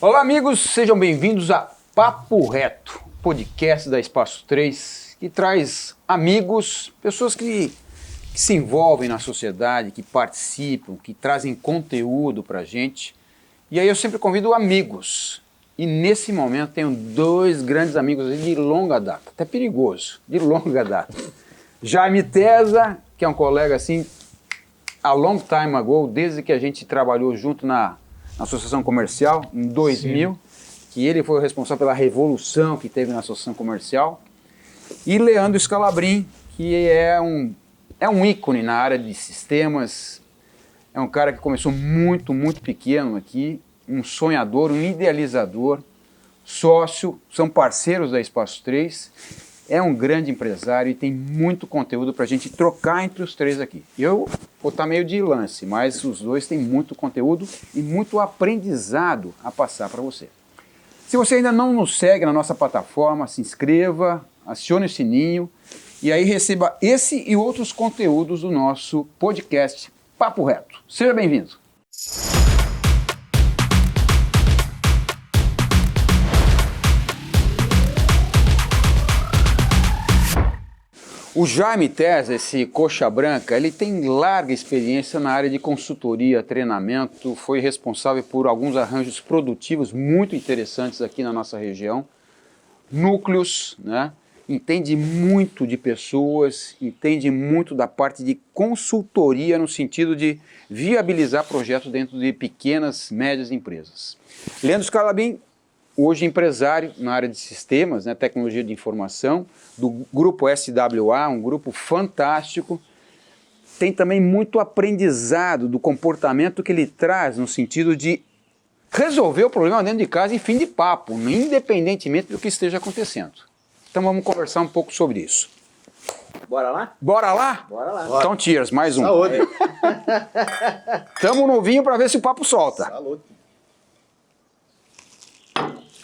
Olá, amigos, sejam bem-vindos a Papo Reto, podcast da Espaço 3, que traz amigos, pessoas que se envolvem na sociedade, que participam, que trazem conteúdo pra gente. E aí eu sempre convido amigos. E nesse momento tenho dois grandes amigos de longa data, até perigoso, de longa data. Jaime Tesa, que é um colega assim, a long time ago, desde que a gente trabalhou junto na Associação Comercial, em 2000, Sim. que ele foi o responsável pela revolução que teve na Associação Comercial. E Leandro Scalabrin, que é um ícone na área de sistemas, é um cara que começou muito pequeno aqui, um sonhador, um idealizador, sócio, são parceiros da Espaço 3, é um grande empresário e tem muito conteúdo para a gente trocar entre os três aqui. Eu vou estar meio de lance, mas os dois têm muito conteúdo e muito aprendizado a passar para você. Se você ainda não nos segue na nossa plataforma, se inscreva, acione o sininho e aí receba esse e outros conteúdos do nosso podcast Papo Reto. Seja bem-vindo! O Jaime Tesa, esse coxa branca, ele tem larga experiência na área de consultoria, treinamento, foi responsável por alguns arranjos produtivos muito interessantes aqui na nossa região, núcleos, né? Entende muito de pessoas, entende muito da parte de consultoria no sentido de viabilizar projetos dentro de pequenas, médias empresas. Leandro Scalabrin, hoje empresário na área de sistemas, né, tecnologia de informação, do grupo SWA, um grupo fantástico. Tem também muito aprendizado do comportamento que ele traz no sentido de resolver o problema dentro de casa em fim de papo, independentemente do que esteja acontecendo. Então vamos conversar um pouco sobre isso. Bora lá? Bora lá? Bora lá. Então cheers, mais um. Saúde. Tamo no vinho para ver se o papo solta. Saúde.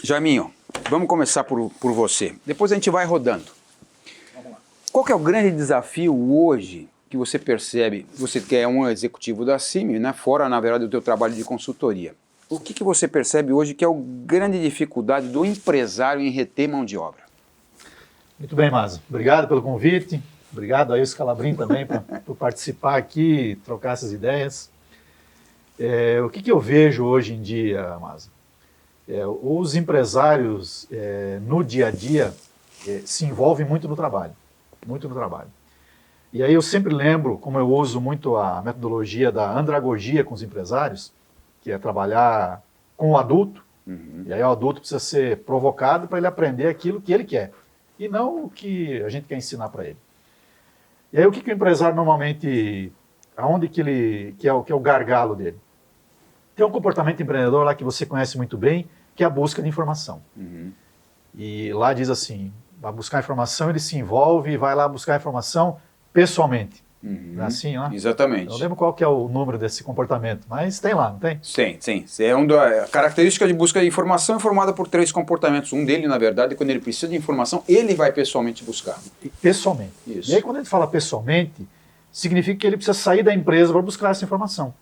Jaiminho, vamos começar por você. Depois a gente vai rodando. Vamos lá. Qual que é o grande desafio hoje que você percebe? Você que é um executivo da CIMI, né? Fora, na verdade, do teu trabalho de consultoria. O que você percebe hoje que é a grande dificuldade do empresário em reter mão de obra? Muito bem, Mazo. Obrigado pelo convite. Obrigado aí, o Scalabrin também, por participar aqui, trocar essas ideias. O que eu vejo hoje em dia, Mazo? Os empresários, no dia a dia, se envolvem muito no trabalho. Muito no trabalho. E aí eu sempre lembro, como eu uso muito a metodologia da andragogia com os empresários, que é trabalhar com o adulto, e aí o adulto precisa ser provocado para ele aprender aquilo que ele quer, e não o que a gente quer ensinar para ele. E aí o que o empresário normalmente, aonde que é o gargalo dele? Tem um comportamento empreendedor lá que você conhece muito bem, que é a busca de informação. E lá diz assim, vai buscar informação, ele se envolve e vai lá buscar informação pessoalmente. Não é assim, lá? Exatamente. Eu não lembro qual que é o número desse comportamento, mas tem lá, não tem? Tem. A característica de busca de informação é formada por 3 comportamentos. Um dele, na verdade, quando ele precisa de informação, ele vai pessoalmente buscar. Pessoalmente. Isso. E aí quando ele fala pessoalmente, significa que ele precisa sair da empresa para buscar essa informação.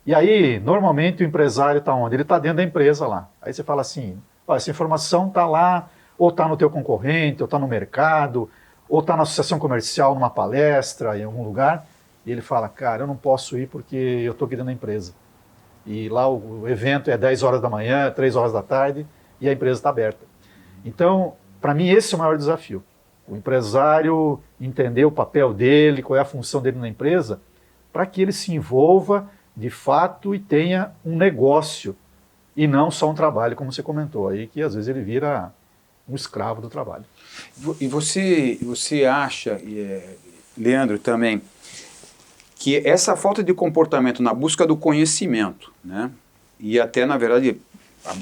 E aí, normalmente, o empresário está onde? Ele está dentro da empresa lá. Aí você fala assim, essa informação está lá, ou está no teu concorrente, ou está no mercado, ou está na associação comercial, numa palestra, em algum lugar. E ele fala, cara, eu não posso ir porque eu estou aqui dentro da empresa. E lá o evento é 10 horas da manhã, 3 horas da tarde, e a empresa está aberta. Então, para mim, esse é o maior desafio. O empresário entender o papel dele, qual é a função dele na empresa, para que ele se envolva de fato e tenha um negócio e não só um trabalho, como você comentou aí, que às vezes ele vira um escravo do trabalho. E você acha, Leandro, também, que essa falta de comportamento na busca do conhecimento, né? E até, na verdade,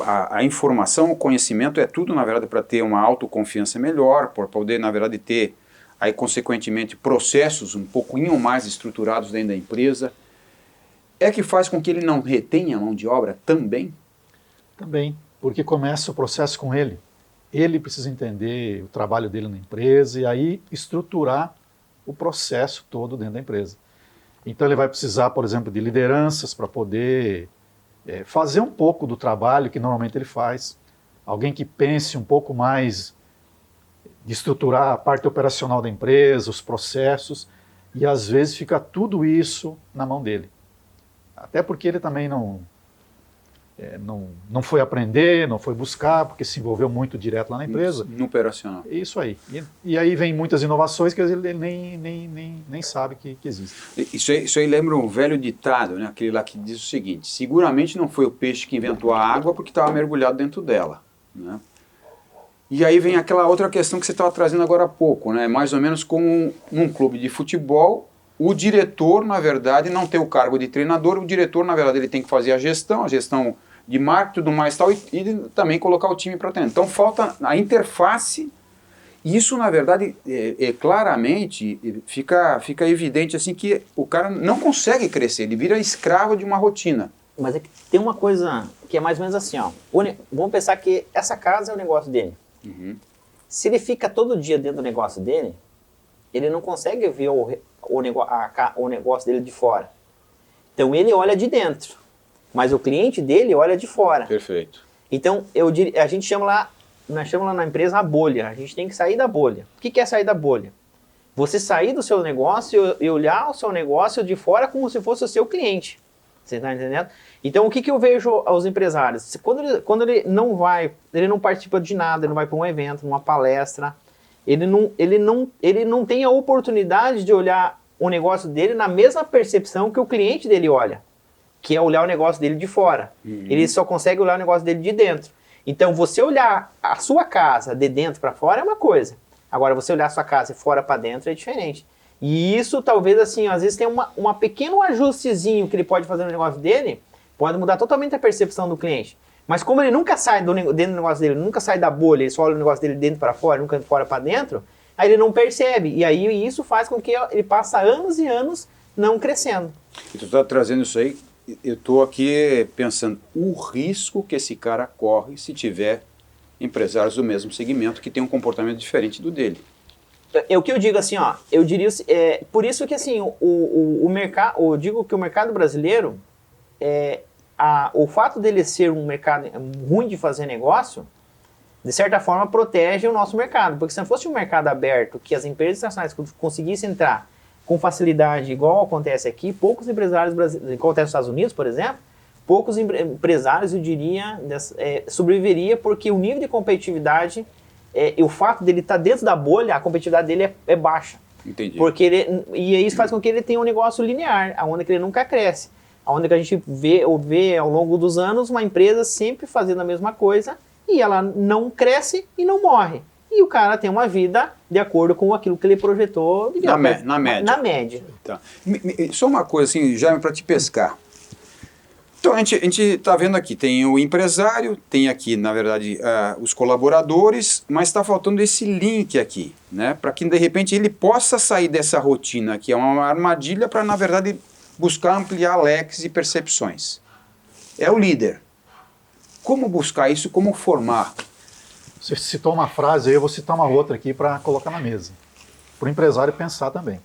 a informação, o conhecimento é tudo, na verdade, para ter uma autoconfiança melhor, para poder, na verdade, ter, aí, consequentemente, processos um pouquinho mais estruturados dentro da empresa, é que faz com que ele não retenha a mão de obra também? Também, porque começa o processo com ele. Ele precisa entender o trabalho dele na empresa e aí estruturar o processo todo dentro da empresa. Então ele vai precisar, por exemplo, de lideranças para poder fazer um pouco do trabalho que normalmente ele faz, alguém que pense um pouco mais de estruturar a parte operacional da empresa, os processos, e às vezes fica tudo isso na mão dele. Até porque ele também não foi aprender, não foi buscar, porque se envolveu muito direto lá na empresa. No operacional. Isso aí. E aí vem muitas inovações que ele nem sabe que existem. Isso aí lembra um velho ditado, né? Aquele lá que diz o seguinte: seguramente não foi o peixe que inventou a água porque estava mergulhado dentro dela, né? E aí vem aquela outra questão que você estava trazendo agora há pouco, né? Mais ou menos como num clube de futebol, o diretor, na verdade, não tem o cargo de treinador, o diretor, na verdade, ele tem que fazer a gestão de marketing e tudo mais tal, e também colocar o time para treinar. Então falta a interface, e isso, na verdade, claramente fica evidente assim que o cara não consegue crescer, ele vira escravo de uma rotina. Mas é que tem uma coisa que é mais ou menos assim, ó. Vamos pensar que essa casa é o negócio dele. Uhum. Se ele fica todo dia dentro do negócio dele, ele não consegue ver o negócio dele de fora. Então ele olha de dentro, mas o cliente dele olha de fora. Perfeito. Então a gente chama lá, nós chamamos lá na empresa a bolha. A gente tem que sair da bolha. O que é sair da bolha? Você sair do seu negócio e olhar o seu negócio de fora como se fosse o seu cliente. Você está entendendo? Então, o que eu vejo aos empresários? Quando ele não participa de nada, ele não vai para um evento, numa palestra, ele não tem a oportunidade de olhar o negócio dele na mesma percepção que o cliente dele olha, que é olhar o negócio dele de fora. Uhum. Ele só consegue olhar o negócio dele de dentro. Então, você olhar a sua casa de dentro para fora é uma coisa. Agora, você olhar a sua casa de fora para dentro é diferente. E isso, talvez, assim, às vezes tem um pequeno ajustezinho que ele pode fazer no negócio dele, pode mudar totalmente a percepção do cliente. Mas como ele nunca sai dentro do negócio dele, nunca sai da bolha, ele só olha o negócio dele dentro para fora, nunca de fora para dentro, aí ele não percebe. E aí isso faz com que ele passe anos e anos não crescendo. E tu está trazendo isso aí, eu estou aqui pensando o risco que esse cara corre se tiver empresários do mesmo segmento que tem um comportamento diferente do dele. É o que eu digo assim, ó, eu diria, por isso que assim, o mercado, eu digo que o mercado brasileiro, o fato dele ser um mercado ruim de fazer negócio, de certa forma protege o nosso mercado, porque se não fosse um mercado aberto, que as empresas internacionais conseguissem entrar com facilidade, igual acontece aqui, poucos empresários brasileiros, igual acontece nos Estados Unidos, por exemplo, poucos empresários, eu diria, sobreviveria, porque o nível de competitividade, o fato dele estar dentro da bolha, a competitividade dele é baixa. Entendi. Porque e isso faz com que ele tenha um negócio linear, onde ele nunca cresce. Onde que a gente vê ao longo dos anos uma empresa sempre fazendo a mesma coisa e ela não cresce e não morre. E o cara tem uma vida de acordo com aquilo que ele projetou. Na média. Na média. Tá. Só uma coisa assim, Jaime, para te pescar. Então, a gente está vendo aqui, tem o empresário, tem aqui, na verdade, os colaboradores, mas está faltando esse link aqui, né? Para que, de repente, ele possa sair dessa rotina, que é uma armadilha para, na verdade, buscar ampliar leques e percepções. É o líder. Como buscar isso, como formar? Você citou uma frase aí, eu vou citar uma outra aqui para colocar na mesa. Para o empresário pensar também.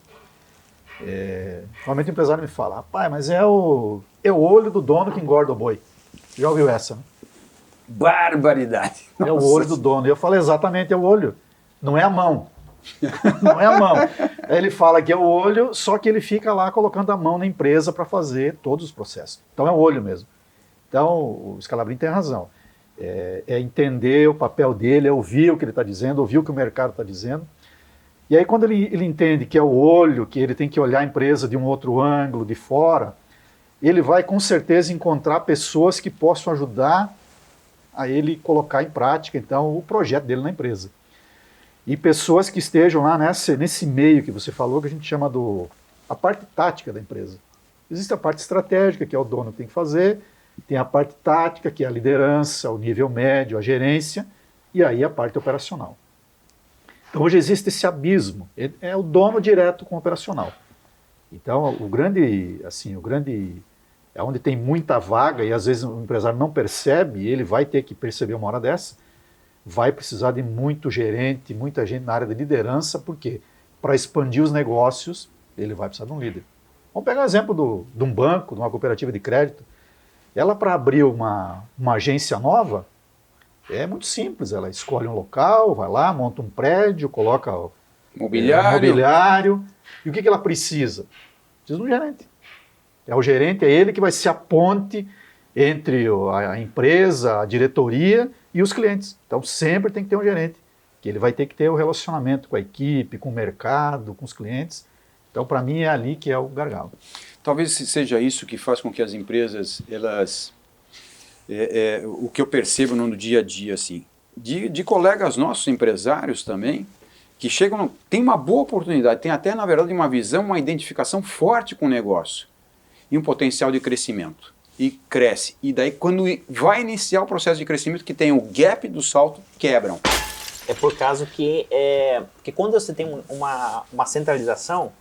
Normalmente o empresário me fala, rapaz, mas é o olho do dono que engorda o boi. Já ouviu essa, né? Barbaridade. É o olho do dono. E eu falo exatamente, é o olho. Não é a mão. Não é a mão. Aí ele fala que é o olho, só que ele fica lá colocando a mão na empresa para fazer todos os processos. Então é o olho mesmo. Então o Scalabrini tem razão. É entender o papel dele, é ouvir o que ele está dizendo, ouvir o que o mercado está dizendo. E aí quando ele entende que é o olho, que ele tem que olhar a empresa de um outro ângulo, de fora, ele vai com certeza encontrar pessoas que possam ajudar a ele colocar em prática, então, o projeto dele na empresa. E pessoas que estejam lá nesse meio que você falou, que a gente chama a parte tática da empresa. Existe a parte estratégica, que é o dono que tem que fazer, tem a parte tática, que é a liderança, o nível médio, a gerência, e aí a parte operacional. Então hoje existe esse abismo, é o dono direto com o operacional. Então o grande, é onde tem muita vaga e às vezes o empresário não percebe, e ele vai ter que perceber uma hora dessa, vai precisar de muito gerente, muita gente na área de liderança, porque para expandir os negócios, ele vai precisar de um líder. Vamos pegar o exemplo de um banco, de uma cooperativa de crédito. Ela, para abrir uma agência nova, é muito simples. Ela escolhe um local, vai lá, monta um prédio, coloca o mobiliário. E o que ela precisa? Precisa de um gerente. É o gerente, é ele que vai ser a ponte entre a empresa, a diretoria e os clientes. Então sempre tem que ter um gerente, que ele vai ter que ter o relacionamento com a equipe, com o mercado, com os clientes. Então para mim é ali que é o gargalo. Talvez seja isso que faz com que as empresas, elas, o que eu percebo no dia a dia, assim, de colegas nossos, empresários também, que chegam, tem uma boa oportunidade, tem até, na verdade, uma visão, uma identificação forte com o negócio e um potencial de crescimento. E cresce. E daí, quando vai iniciar o processo de crescimento, que tem o gap do salto, quebram. É por causa que quando você tem uma centralização,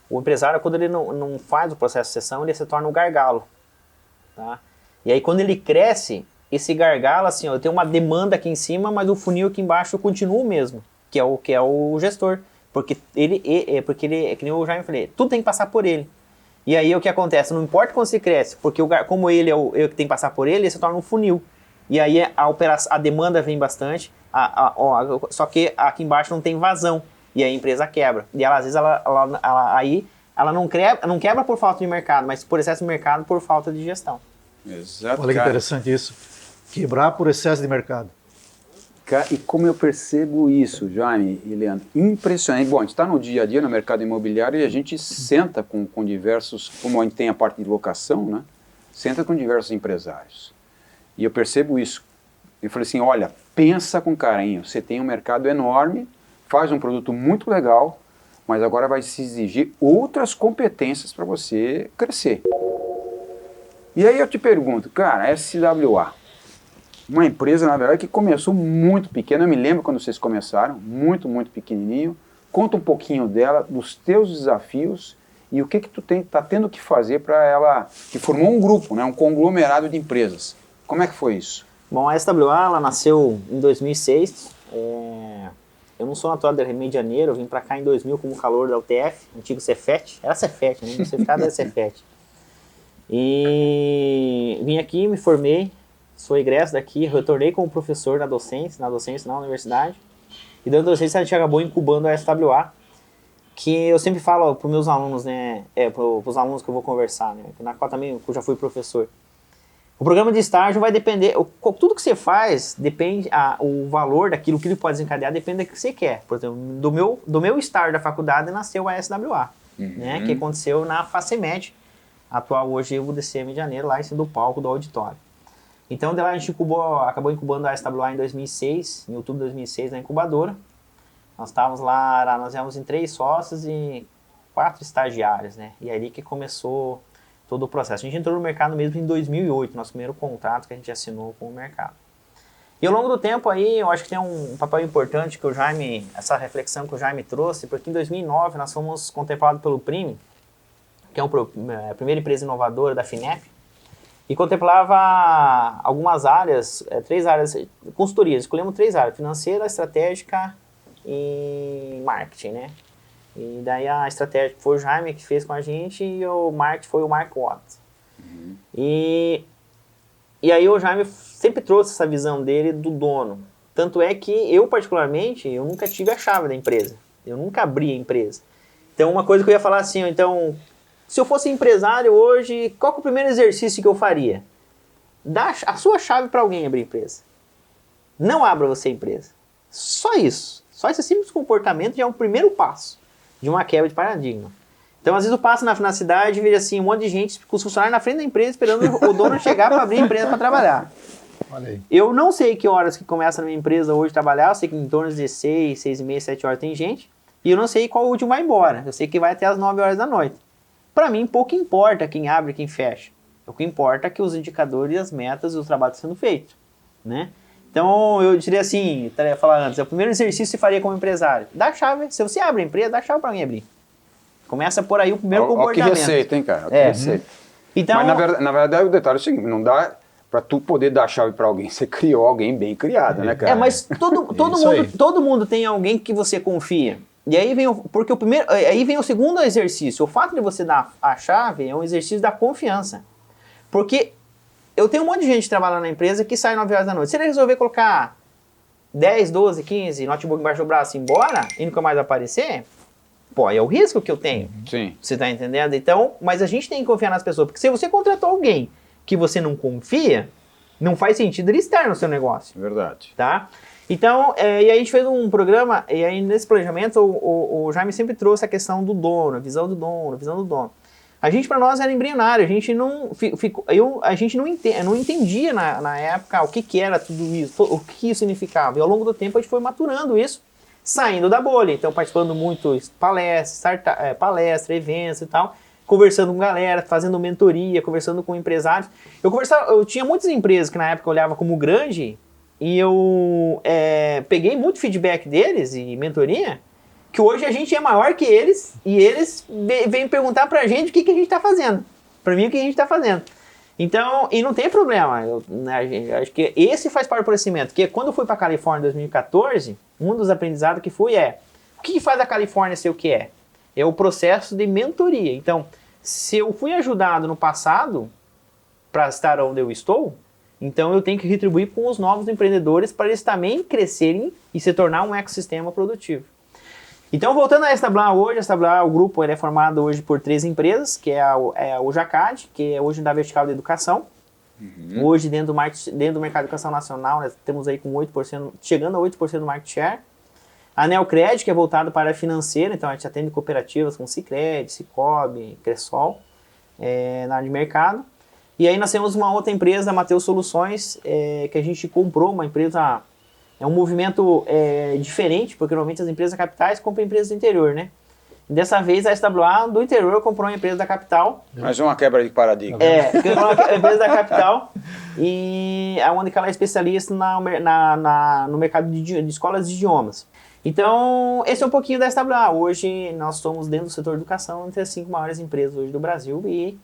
o empresário, quando ele não faz o processo de sucessão, ele se torna um gargalo. Tá? E aí, quando ele cresce, esse gargalo, assim, eu tenho uma demanda aqui em cima, mas o funil aqui embaixo continua o mesmo, que é o gestor. Porque ele, que nem o Jaime falei, tudo tem que passar por ele. E aí o que acontece? Não importa quando você cresce, porque como ele é o que tem que passar por ele se torna um funil. E aí a demanda vem bastante, só que aqui embaixo não tem vazão. E aí a empresa quebra. E ela, às vezes ela não quebra por falta de mercado, mas por excesso de mercado por falta de gestão. Exato. Olha que interessante isso. Quebrar por excesso de mercado. E como eu percebo isso, Jaime e Leandro, impressionante. Bom, a gente está no dia a dia no mercado imobiliário e a gente senta com diversos, como a gente tem a parte de locação, né? Senta com diversos empresários. E eu percebo isso. Eu falei assim, olha, pensa com carinho, você tem um mercado enorme, faz um produto muito legal, mas agora vai se exigir outras competências para você crescer. E aí eu te pergunto, cara, SWA, uma empresa, na verdade, que começou muito pequena. Eu me lembro quando vocês começaram, muito, muito pequenininho. Conta um pouquinho dela, dos teus desafios e o que tu tá tendo que fazer para ela, que formou um grupo, né, um conglomerado de empresas. Como é que foi isso? Bom, a SWA, ela nasceu em 2006. Eu não sou natural do Rio de Janeiro, eu vim para cá em 2000 como calor da UTF, antigo Cefet. Era Cefet, né? No certificado era Cefet. E vim aqui, me formei. Sou egresso daqui, retornei como professor na docência na universidade. E da docência a gente acabou incubando a SWA, que eu sempre falo para os meus alunos, né, para os alunos que eu vou conversar, né, na qual também eu já fui professor. O programa de estágio vai depender, tudo que você faz, depende, o valor daquilo que ele pode desencadear, depende do que você quer. Por exemplo, do meu estágio da faculdade nasceu a SWA, né, que aconteceu na FACEMED, atual hoje o UDCM de Janeiro, lá em cima do palco do auditório. Então, de lá a gente acabou incubando a SWA em 2006, em outubro de 2006, na incubadora. Nós estávamos lá, nós éramos em 3 sócios e 4 estagiários, né? E é ali que começou todo o processo. A gente entrou no mercado mesmo em 2008, nosso primeiro contrato que a gente assinou com o mercado. E ao longo do tempo aí, eu acho que tem um papel importante que o Jaime, essa reflexão que o Jaime trouxe, porque em 2009 nós fomos contemplados pelo PRIME, que é a primeira empresa inovadora da FINEP, e contemplava algumas áreas, 3 áreas, consultorias, escolhemos 3 áreas, financeira, estratégica e marketing, né? E daí a estratégia foi o Jaime que fez com a gente e o marketing foi o Mark Watts. E aí o Jaime sempre trouxe essa visão dele do dono. Tanto é que eu, particularmente, eu nunca tive a chave da empresa. Eu nunca abri a empresa. Então uma coisa que eu ia falar assim, então... Se eu fosse empresário hoje, qual que é o primeiro exercício que eu faria? Dar a sua chave para alguém abrir empresa. Não abra você a empresa. Só isso. Só esse simples comportamento já é um primeiro passo de uma quebra de paradigma. Então, às vezes eu passo na cidade e vejo assim, um monte de gente com os funcionários na frente da empresa esperando o dono chegar para abrir a empresa para trabalhar. Olha aí. Eu não sei que horas que começa na minha empresa hoje trabalhar, eu sei que em torno de 16, 6 e meia, 7 horas tem gente, e eu não sei qual o último vai embora. Eu sei que vai até as 9 horas da noite. Para mim, pouco importa quem abre e quem fecha. O que importa é que os indicadores, as metas e o trabalho estão sendo feitos, né? Então, eu diria assim, eu ia falar antes, o primeiro exercício que você faria como empresário, dá a chave, se você abre a empresa, dá a chave para alguém abrir. Começa por aí o primeiro comportamento. Ó que receita, hein, cara? Ó que receita. Então, mas na verdade o detalhe é o seguinte, não dá para tu poder dar a chave para alguém, você criou alguém bem criado, né, cara? Mas todo mundo tem alguém que você confia. E aí vem o segundo exercício. O fato de você dar a chave é um exercício da confiança. Porque eu tenho um monte de gente trabalhando na empresa que sai 9 horas da noite. Se ele resolver colocar 10, 12, 15 notebook embaixo do braço e ir embora e nunca mais aparecer, pô, é o risco que eu tenho. Sim. Você tá entendendo? Então, mas a gente tem que confiar nas pessoas, porque se você contratou alguém que você não confia, não faz sentido ele estar no seu negócio, Verdade. tá? Então, e aí a gente fez um programa, e aí nesse planejamento o Jaime sempre trouxe a questão do dono, a visão do dono, a visão do dono. A gente, para nós, era embrionário, a gente não entendia na época o que era tudo isso, o que isso significava. E ao longo do tempo a gente foi maturando isso, saindo da bolha. Então, participando muito de palestras, eventos e tal, conversando com galera, fazendo mentoria, conversando com empresários. Eu tinha muitas empresas que na época eu olhava como grande, e eu peguei muito feedback deles e mentoria, que hoje a gente é maior que eles, e eles vêm perguntar pra gente o que a gente tá fazendo. Pra mim, o que a gente tá fazendo. Então, e não tem problema, acho que esse faz parte do crescimento, que quando eu fui pra Califórnia em 2014, um dos aprendizados que fui o que faz a Califórnia ser o que é? É o processo de mentoria. Então, se eu fui ajudado no passado para estar onde eu estou, então eu tenho que retribuir com os novos empreendedores para eles também crescerem e se tornar um ecossistema produtivo. Então, voltando a SWA hoje, o grupo ele é formado hoje por 3 empresas, que é o Jacad, que é hoje da vertical de educação. Hoje, dentro do mercado de educação nacional, nós temos aí com 8%, chegando a 8% do market share. A Neocred, que é voltado para a financeira, então a gente atende cooperativas com Sicredi, Cicobi, Cressol, na área de mercado. E aí nós temos uma outra empresa, a Mateus Soluções, que a gente comprou, uma empresa... É um movimento diferente, porque normalmente as empresas capitais compram empresas do interior, né? Dessa vez a SWA do interior comprou uma empresa da capital. Mais uma quebra de paradigma. Comprou uma empresa da capital, e onde ela é especialista no mercado de escolas de idiomas. Então, esse é um pouquinho da SWA. Hoje nós estamos dentro do setor de educação entre as 5 maiores empresas hoje do Brasil e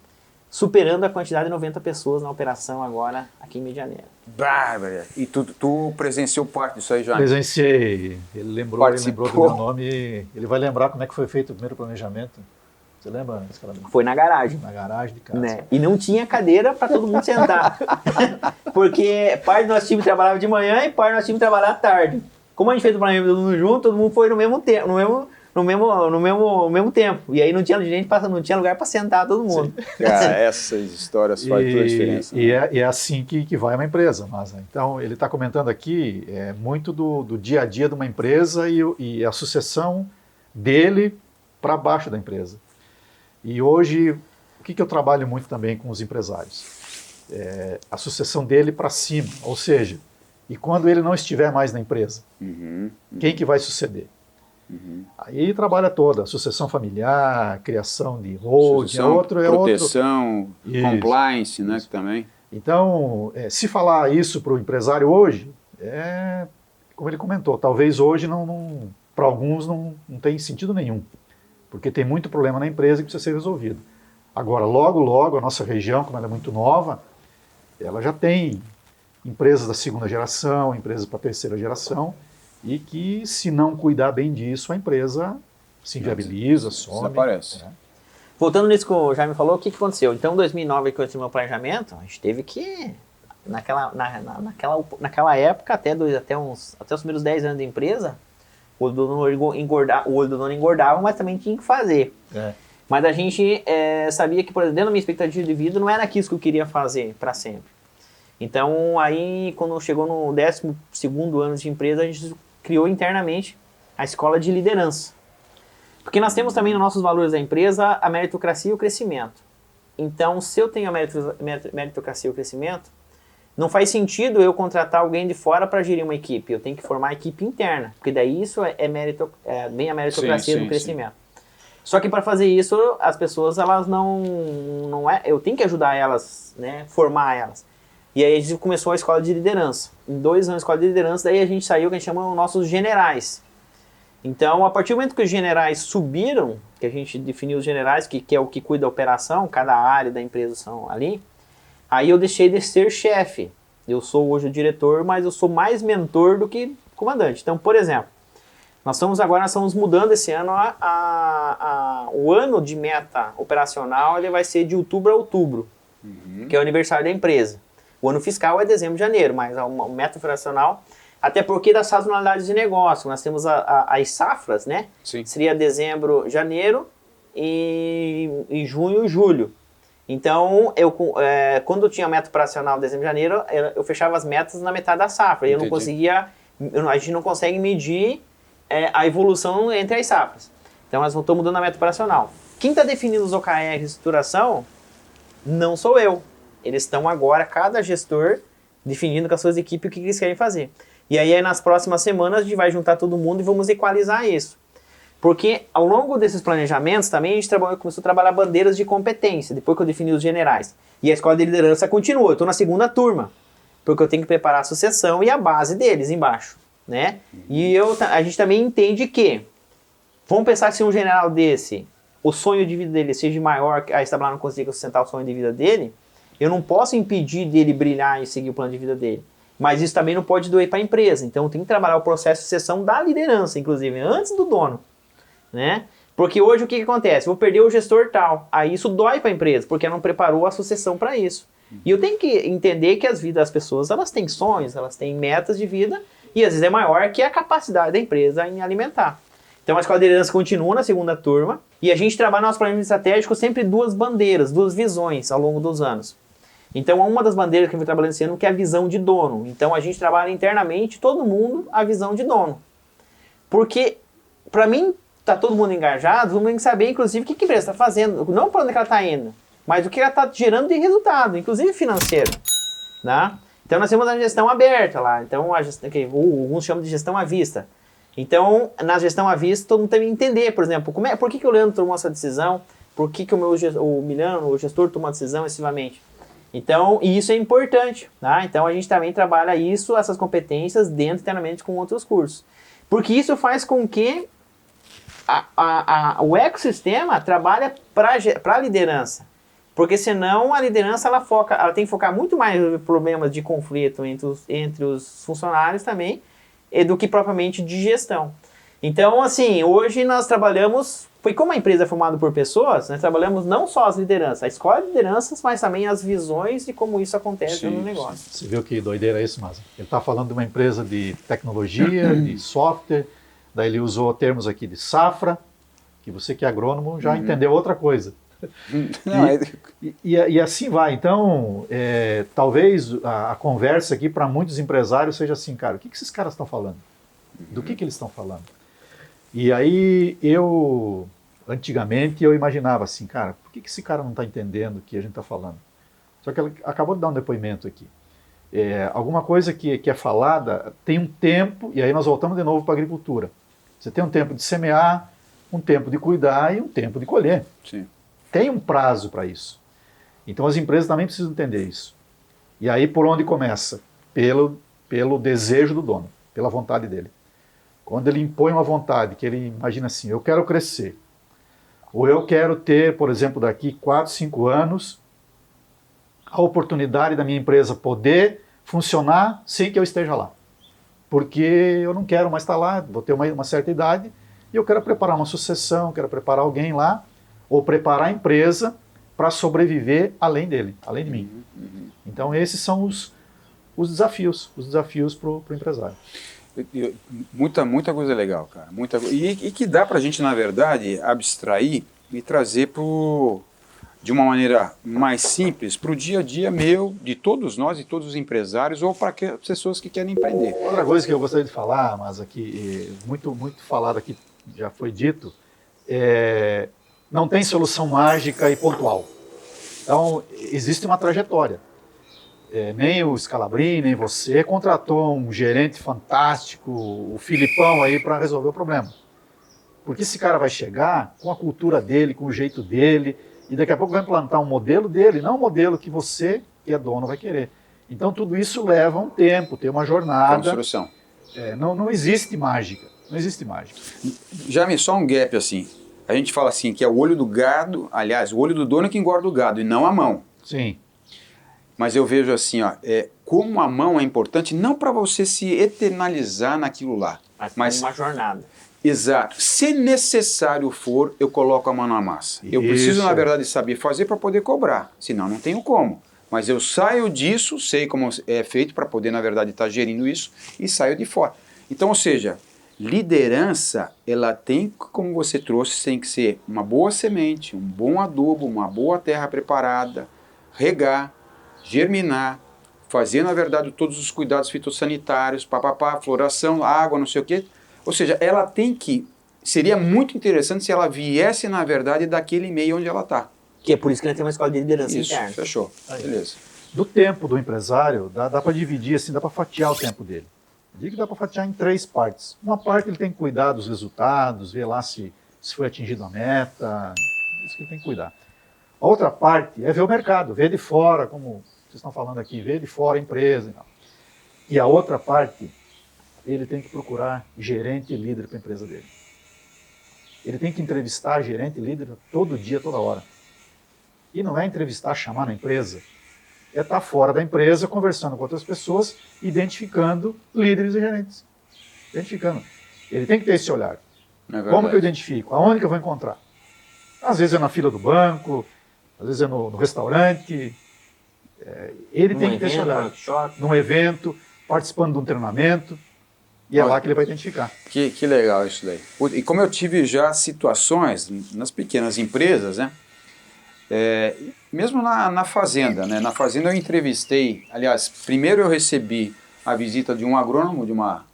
superando a quantidade de 90 pessoas na operação agora aqui em Medianeira. Bárbara. E tu presenciou parte disso aí já? Presenciei. Ele lembrou do meu nome. Ele vai lembrar como é que foi feito o primeiro planejamento. Você lembra? Foi na garagem. Na garagem de casa. Né? E não tinha cadeira para todo mundo sentar. Porque parte do nosso time trabalhava de manhã e parte do nosso time trabalhava à tarde. Como a gente fez o planejamento todo mundo junto, todo mundo foi no mesmo tempo. No mesmo tempo. E aí não tinha lugar para sentar todo mundo. Cara, essas histórias fazem toda a diferença. E é assim que vai uma empresa. Mas, então, ele está comentando aqui muito do dia a dia de uma empresa e a sucessão dele para baixo da empresa. E hoje, o que eu trabalho muito também com os empresários? A sucessão dele para cima. Ou seja, e quando ele não estiver mais na empresa, quem que vai suceder? Aí trabalha toda, sucessão familiar, criação de holding, proteção, compliance, né, também. Então, se falar isso para o empresário hoje, como ele comentou, talvez hoje para alguns não tem sentido nenhum, porque tem muito problema na empresa que precisa ser resolvido. Agora, logo, a nossa região, como ela é muito nova, ela já tem empresas da 2ª geração, empresas para a 3ª geração, e que, se não cuidar bem disso, a empresa se inviabiliza, some. Desaparece. Voltando nisso que o Jaime falou, o que aconteceu? Então, em 2009, que eu tive meu planejamento, a gente teve que, naquela época, até os primeiros 10 anos da empresa, o olho do dono engordava, mas também tinha que fazer. Mas a gente sabia que, por exemplo, dentro da minha expectativa de vida, não era aquilo que eu queria fazer para sempre. Então, aí, quando chegou no 12º ano de empresa, a gente criou internamente a escola de liderança. Porque nós temos também nos nossos valores da empresa a meritocracia e o crescimento. Então, se eu tenho a meritocracia e o crescimento, não faz sentido eu contratar alguém de fora para gerir uma equipe. Eu tenho que formar a equipe interna, porque daí isso bem a meritocracia do crescimento. Só que para fazer isso, as pessoas, elas eu tenho que ajudar elas, né, formar elas. E aí a gente começou a escola de liderança. Em 2 anos de escola de liderança, daí a gente saiu, que a gente chama os nossos generais. Então, a partir do momento que os generais subiram, que a gente definiu os generais, que é o que cuida da operação, cada área da empresa são ali, aí eu deixei de ser chefe. Eu sou hoje o diretor, mas eu sou mais mentor do que comandante. Então, por exemplo, nós estamos mudando esse ano, o ano de meta operacional ele vai ser de outubro a outubro, que é o aniversário da empresa. O ano fiscal é dezembro, janeiro, mas o método operacional, até porque das sazonalidades de negócio, nós temos as safras, né? Sim. Seria dezembro, janeiro e junho e julho. Então, quando eu tinha meta operacional dezembro, janeiro, eu fechava as metas na metade da safra. E eu não conseguia, a gente não consegue medir a evolução entre as safras. Então, nós estamos mudando a meta operacional. Quem está definindo os OKR de estruturação não sou eu. Eles estão agora, cada gestor, definindo com as suas equipes o que eles querem fazer. E aí, nas próximas semanas, a gente vai juntar todo mundo e vamos equalizar isso. Porque ao longo desses planejamentos também a gente começou a trabalhar bandeiras de competência, depois que eu defini os generais. E a escola de liderança continua, eu estou na segunda turma, porque eu tenho que preparar a sucessão e a base deles embaixo, né? E a gente também entende que, vamos pensar que se um general desse, o sonho de vida dele seja maior, a Establá não consiga sustentar o sonho de vida dele, eu não posso impedir dele brilhar e seguir o plano de vida dele. Mas isso também não pode doer para a empresa, então eu tenho que trabalhar o processo de sucessão da liderança, inclusive, antes do dono. Né? Porque hoje o que acontece? Vou perder o gestor tal. Aí isso dói para a empresa, porque não preparou a sucessão para isso. E eu tenho que entender que as vidas das pessoas, elas têm sonhos, elas têm metas de vida, e às vezes é maior que a capacidade da empresa em alimentar. Então a escola de liderança continua na segunda turma, e a gente trabalha no nosso planejamento estratégico sempre duas bandeiras, duas visões ao longo dos anos. Então uma das bandeiras que eu vou trabalhando esse ano que é a visão de dono. Então a gente trabalha internamente, todo mundo, a visão de dono. Porque, para mim, tá todo mundo engajado, vamos ter que saber, inclusive, o que a empresa está fazendo, não para onde ela está indo, mas o que ela está gerando de resultado, inclusive financeiro. Né? Então, nós temos a gestão aberta lá, então, alguns chamam de gestão à vista. Então, na gestão à vista, todo mundo tem que entender, por exemplo, por que o Leandro tomou essa decisão, por que o Milano, o gestor, tomou a decisão excessivamente. Então, e isso é importante. Tá? Então, a gente também trabalha isso, essas competências, dentro internamente com outros cursos. Porque isso faz com que o ecossistema trabalha para a liderança, porque senão a liderança ela tem que focar muito mais nos problemas de conflito entre os funcionários também, do que propriamente de gestão. Então, assim, hoje nós trabalhamos, como a empresa é formada por pessoas, nós trabalhamos não só as lideranças, a escola de lideranças, mas também as visões de como isso acontece no negócio. Você viu que doideira é isso, Maza? Ele está falando de uma empresa de tecnologia, de software. Daí ele usou termos aqui de safra, que você que é agrônomo já entendeu outra coisa. E assim vai. Então, talvez a conversa aqui para muitos empresários seja assim, cara, o que esses caras estão falando? Do que eles estão falando? E aí antigamente eu imaginava assim, cara, por que esse cara não está entendendo o que a gente está falando? Só que ele acabou de dar um depoimento aqui. Alguma coisa que é falada tem um tempo, e aí nós voltamos de novo para a agricultura. Você tem um tempo de semear, um tempo de cuidar e um tempo de colher. Sim. Tem um prazo para isso. Então as empresas também precisam entender isso. E aí por onde começa? Pelo desejo do dono, pela vontade dele. Quando ele impõe uma vontade, que ele imagina assim, eu quero crescer, ou eu quero ter, por exemplo, daqui 4, 5 anos, a oportunidade da minha empresa poder funcionar sem que eu esteja lá. Porque eu não quero mais estar lá, vou ter uma certa idade, e eu quero preparar uma sucessão, quero preparar alguém lá, ou preparar a empresa para sobreviver além dele, além de mim. Então esses são os desafios para o empresário. Muita coisa legal, cara. E que dá para a gente, na verdade, abstrair e trazer de uma maneira mais simples para o dia a dia meu, de todos nós e todos os empresários, ou para as pessoas que querem empreender. Outra coisa que eu gostaria de falar, mas aqui, muito falado aqui, já foi dito, não tem solução mágica e pontual. Então, existe uma trajetória. Nem o Scalabrini, nem você contratou um gerente fantástico, o Filipão aí, para resolver o problema. Porque esse cara vai chegar com a cultura dele, com o jeito dele, e daqui a pouco vai implantar um modelo dele, não um modelo que você, que é dono, vai querer. Então tudo isso leva um tempo, tem uma jornada. Construção. Não existe mágica. Não existe mágica. Já só um gap assim. A gente fala assim que é o olho do gado, aliás, o olho do dono é que engorda o gado e não a mão. Sim. Mas eu vejo assim, como a mão é importante, não para você se eternalizar naquilo lá. Mas uma jornada. Exato. Se necessário for, eu coloco a mão na massa. Eu preciso, na verdade, saber fazer para poder cobrar. Senão não tenho como. Mas eu saio disso, sei como é feito para poder, na verdade, estar gerindo isso e saio de fora. Então, ou seja, liderança, ela tem, como você trouxe, tem que ser uma boa semente, um bom adubo, uma boa terra preparada, regar, germinar, fazer, na verdade, todos os cuidados fitossanitários, floração, água, não sei o quê. Ou seja, ela tem que... Seria muito interessante se ela viesse, na verdade, daquele meio onde ela está. Que é por isso que ele tem uma escola de liderança Isso, interna. fechou. Aí. Beleza. Do tempo do empresário, dá para dividir, assim, dá para fatiar o tempo dele. Eu digo que dá para fatiar em 3 partes. Uma parte ele tem que cuidar dos resultados, ver lá se foi atingido a meta, isso que ele tem que cuidar. A outra parte é ver o mercado, ver de fora, como vocês estão falando aqui, ver de fora a empresa. E a outra parte, ele tem que procurar gerente e líder para a empresa dele. Ele tem que entrevistar gerente e líder todo dia, toda hora. E não é entrevistar, chamar na empresa. É estar fora da empresa, conversando com outras pessoas, identificando líderes e gerentes. Identificando. Ele tem que ter esse olhar. Como que eu identifico? Aonde que eu vou encontrar? Às vezes é na fila do banco, às vezes é no restaurante. Ele tem que ter esse olhar. Num evento, participando de um treinamento. E é lá que ele vai identificar. Que legal isso daí. E como eu tive já situações nas pequenas empresas, né? Mesmo na fazenda, né? Na fazenda eu entrevistei, aliás, primeiro eu recebi a visita de um agrônomo de uma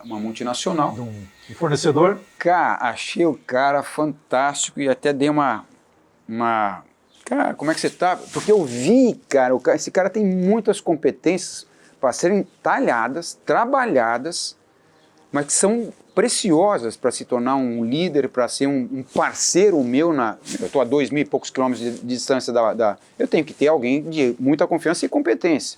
multinacional. De um fornecedor. Cara, achei o cara fantástico e até dei uma... Cara, como é que você tá? Porque eu vi, cara, esse cara tem muitas competências para serem talhadas, trabalhadas, mas que são preciosas para se tornar um líder, para ser um parceiro meu. Eu estou a 2.000 e poucos quilômetros de distância eu tenho que ter alguém de muita confiança e competência.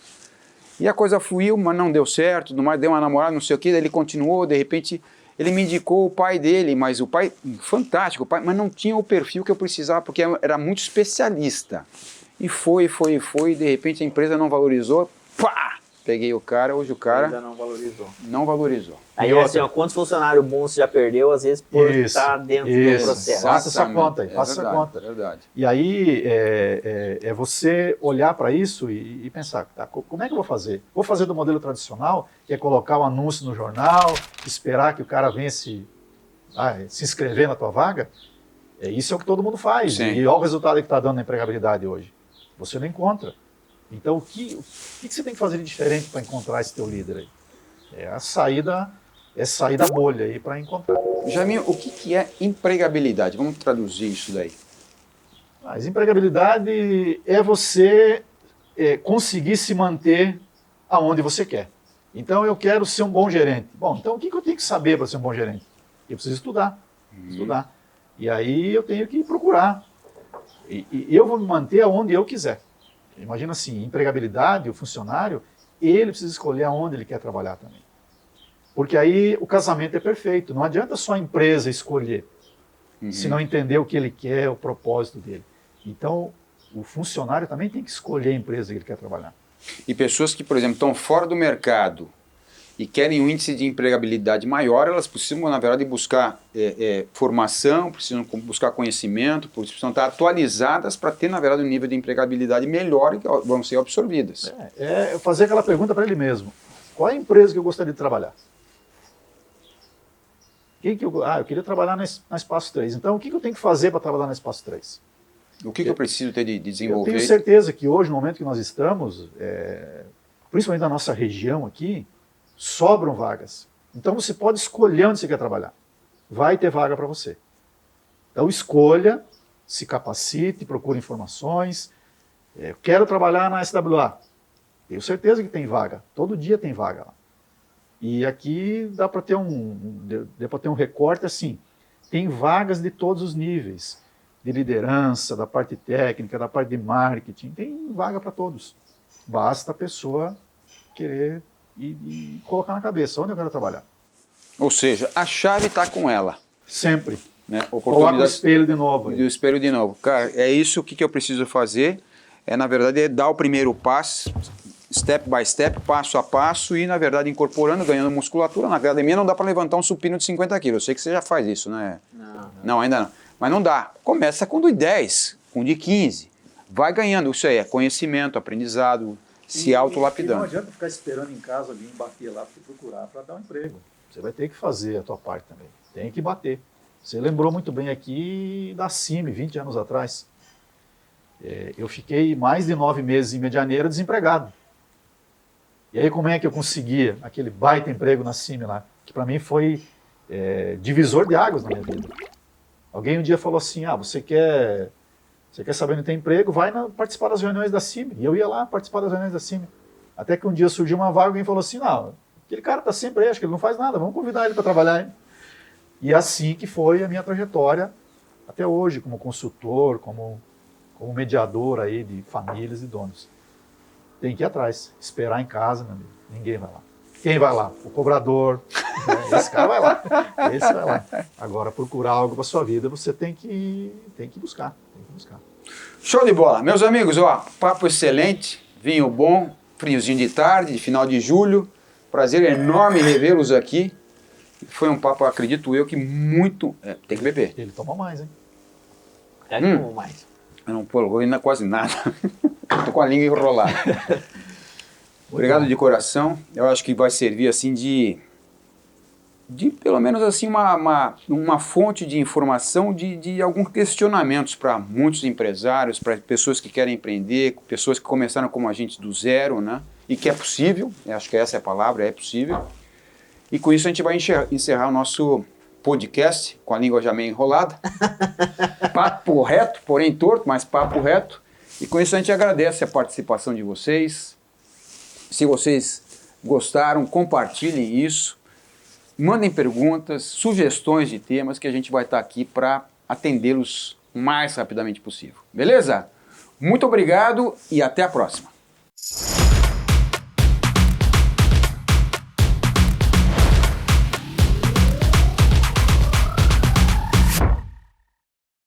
E a coisa fluiu, mas não deu certo, deu uma namorada, não sei o que, daí ele continuou, de repente ele me indicou o pai dele, mas o pai, fantástico, mas não tinha o perfil que eu precisava, porque era muito especialista. E foi, de repente a empresa não valorizou, pá! Peguei o cara, hoje o cara... Ainda não valorizou. Não valorizou. Aí, assim, quantos funcionários bons você já perdeu, às vezes, por estar dentro do processo. Faça essa conta aí, faça essa conta. É verdade. E aí, é você olhar para isso e pensar, tá, como é que eu vou fazer? Vou fazer do modelo tradicional, que é colocar um anúncio no jornal, esperar que o cara venha se inscrever na tua vaga? Isso é o que todo mundo faz. Sim. E olha o resultado que está dando na empregabilidade hoje. Você não encontra. Então, o que você tem que fazer de diferente para encontrar esse teu líder aí? É sair da bolha aí para encontrar. Jaminho, o que é empregabilidade? Vamos traduzir isso daí. Mas empregabilidade é você conseguir se manter aonde você quer. Então, eu quero ser um bom gerente. Bom, então o que eu tenho que saber para ser um bom gerente? Eu preciso estudar. Estudar. E aí eu tenho que procurar. E eu vou me manter aonde eu quiser. Imagina assim, empregabilidade, o funcionário, ele precisa escolher aonde ele quer trabalhar também. Porque aí o casamento é perfeito. Não adianta só a empresa escolher, se não entender o que ele quer, o propósito dele. Então, o funcionário também tem que escolher a empresa que ele quer trabalhar. E pessoas que, por exemplo, estão fora do mercado e querem um índice de empregabilidade maior, elas precisam, na verdade, buscar formação, precisam buscar conhecimento, precisam estar atualizadas para ter, na verdade, um nível de empregabilidade melhor e que vão ser absorvidas. É fazer aquela pergunta para ele mesmo. Qual é a empresa que eu gostaria de trabalhar? Eu queria trabalhar na Espaço 3. Então, o que eu tenho que fazer para trabalhar na Espaço 3? O que eu preciso ter de desenvolver? Eu tenho certeza que hoje, no momento que nós estamos, principalmente na nossa região aqui, sobram vagas. Então você pode escolher onde você quer trabalhar. Vai ter vaga para você. Então escolha, se capacite, procure informações. Eu quero trabalhar na SWA. Tenho certeza que tem vaga. Todo dia tem vaga lá. E aqui dá para ter um recorte assim. Tem vagas de todos os níveis. De liderança, da parte técnica, da parte de marketing. Tem vaga para todos. Basta a pessoa querer e colocar na cabeça onde eu quero trabalhar. Ou seja, a chave está com ela. Sempre. Né? Coloca o espelho de novo. O espelho de novo. Cara, é isso que eu preciso fazer. Na verdade, dar o primeiro passo, step by step, passo a passo e, na verdade, incorporando, ganhando musculatura. Na academia não dá para levantar um supino de 50 quilos. Eu sei que você já faz isso, né? Não, ainda não. Mas não dá. Começa com de 10, com de 15. vai ganhando. Isso aí é conhecimento, aprendizado, se E não autolapidando. adianta ficar esperando em casa alguém bater lá para procurar para dar um emprego. Você vai ter que fazer a tua parte também. Tem que bater. Você lembrou muito bem aqui da CIMI, 20 anos atrás. Eu fiquei mais de 9 meses em Medianeira desempregado. E aí como é que eu conseguia aquele baita emprego na CIMI lá? Que para mim foi divisor de águas na minha vida. Alguém um dia falou assim, você quer saber onde tem emprego? Vai participar das reuniões da CIMI. E eu ia lá participar das reuniões da CIMI. Até que um dia surgiu uma vaga e alguém falou assim, não, aquele cara está sempre aí, acho que ele não faz nada, vamos convidar ele para trabalhar. Hein? E assim que foi a minha trajetória até hoje, como consultor, como mediador aí de famílias e donos. Tem que ir atrás, esperar em casa, meu amigo. Ninguém vai lá. Quem vai lá? O cobrador. Esse cara vai lá. Esse vai lá. Agora, procurar algo para sua vida, você tem que buscar. Tem que buscar. Show de bola. Meus amigos, papo excelente, vinho bom, friozinho de tarde, de final de julho. Prazer enorme revê-los aqui. Foi um papo, acredito eu, que muito... tem que beber. Ele toma mais, hein? Já tomou mais. Eu não pô ainda quase nada. Tô com a língua enrolada. Obrigado de coração. Eu acho que vai servir assim de pelo menos assim uma fonte de informação de alguns questionamentos para muitos empresários, para pessoas que querem empreender, pessoas que começaram como agentes do zero, né? E que é possível, eu acho que essa é a palavra, é possível. E com isso a gente vai encerrar o nosso podcast, com a língua já meio enrolada. Papo reto, porém torto, mas papo reto. E com isso a gente agradece a participação de vocês. Se vocês gostaram, compartilhem isso. Mandem perguntas, sugestões de temas que a gente vai estar aqui para atendê-los o mais rapidamente possível. Beleza? Muito obrigado e até a próxima.